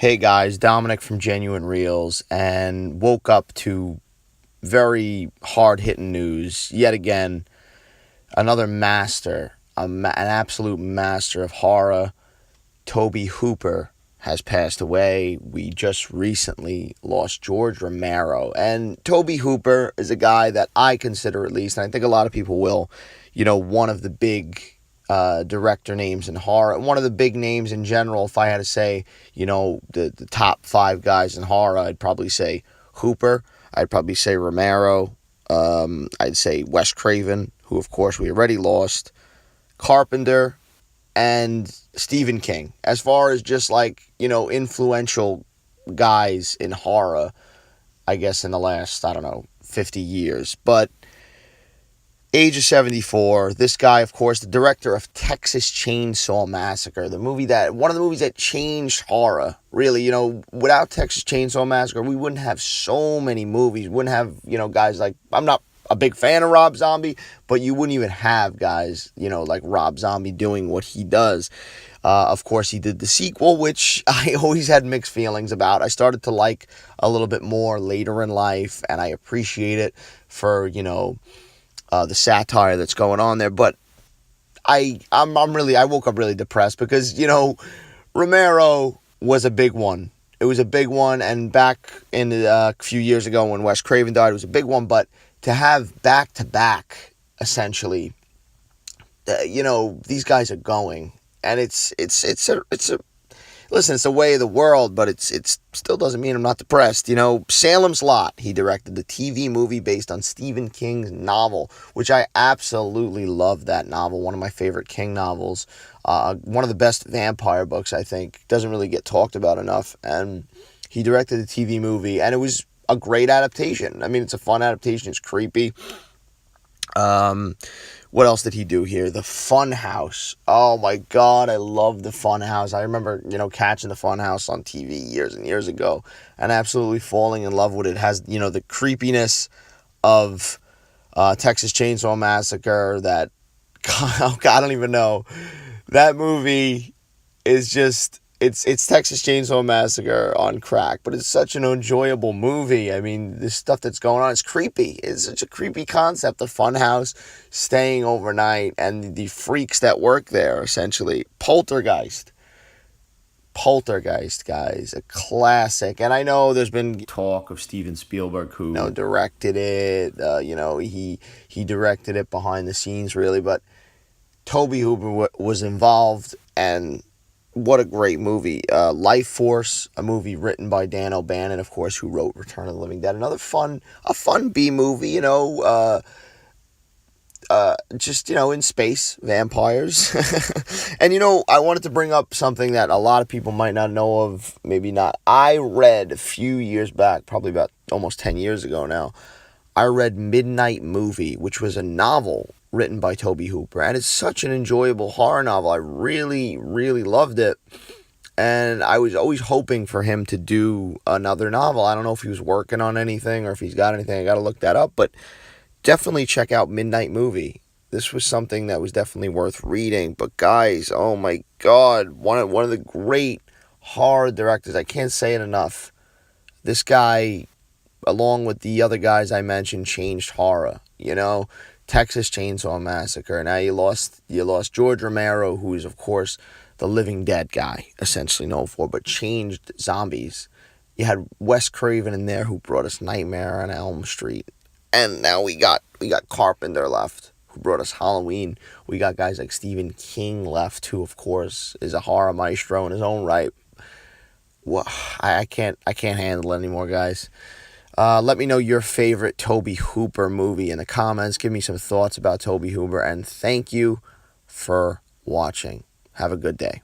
Hey guys, Dominic from Genuine Reels, and woke up to very hard hitting news. Yet again, another master, an absolute master of horror, Tobe Hooper, has passed away. We just recently lost George Romero. And Tobe Hooper is a guy that I consider, at least, and I think a lot of people will, one of the big director names in horror. One of the big names in general, if I had to say, the top five guys in horror, I'd probably say Hooper. I'd probably say Romero. I'd say Wes Craven, who, of course, we already lost. Carpenter and Stephen King. As far as just influential guys in horror, I guess in the last, 50 years. But age of 74, this guy, of course, the director of Texas Chainsaw Massacre, one of the movies that changed horror. Really, without Texas Chainsaw Massacre, we wouldn't have so many movies. We wouldn't have, guys like, I'm not a big fan of Rob Zombie, but you wouldn't even have guys, like Rob Zombie doing what he does. Of course, he did the sequel, which I always had mixed feelings about. I started to like a little bit more later in life, and I appreciate it for, the satire that's going on there. But I woke up really depressed because, Romero was a big one. It was a big one, and back in a few years ago when Wes Craven died, it was a big one. But to have back to back, essentially, these guys are going, and it's a listen, it's the way of the world, but it's still doesn't mean I'm not depressed. Salem's Lot, he directed the TV movie based on Stephen King's novel, which I absolutely love that novel. One of my favorite King novels. One of the best vampire books, I think. Doesn't really get talked about enough. And he directed the TV movie, and it was a great adaptation. I mean, it's a fun adaptation. It's creepy. What else did he do here? The Funhouse. Oh my God, I love the Funhouse. I remember, catching the Funhouse on TV years and years ago and absolutely falling in love with it. It has, the creepiness of Texas Chainsaw Massacre. That, God, I don't even know. That movie is just, it's Texas Chainsaw Massacre on crack, but it's such an enjoyable movie. I mean, the stuff that's going on is creepy. It's such a creepy concept. The Funhouse, staying overnight, and the freaks that work there, essentially. Poltergeist, guys, a classic. And I know there's been talk of Steven Spielberg, who directed it. He directed it behind the scenes, really, but Tobe Hooper was involved, and what a great movie. Life Force, a movie written by Dan O'Bannon, of course, who wrote Return of the Living Dead. Another fun B movie, just, in space, vampires. And, I wanted to bring up something that a lot of people might not know of, maybe not. I read a few years back, probably about almost 10 years ago now, I read Midnight Movie, which was a novel written by Tobe Hooper, and it's such an enjoyable horror novel. I really, really loved it, and I was always hoping for him to do another novel. I don't know if he was working on anything or if he's got anything. I got to look that up, but definitely check out Midnight Movie. This was something that was definitely worth reading. But guys, oh my God, one of the great horror directors. I can't say it enough. This guy, along with the other guys I mentioned, changed horror. Texas Chainsaw Massacre. Now you lost George Romero, who is, of course, the Living Dead guy, essentially known for, but changed zombies. You had Wes Craven in there, who brought us Nightmare on Elm Street, and now we got Carpenter left, who brought us Halloween. We got guys like Stephen King left, who, of course, is a horror maestro in his own right. Well, I can't handle it anymore, guys. Let me know your favorite Tobe Hooper movie in the comments. Give me some thoughts about Tobe Hooper, and thank you for watching. Have a good day.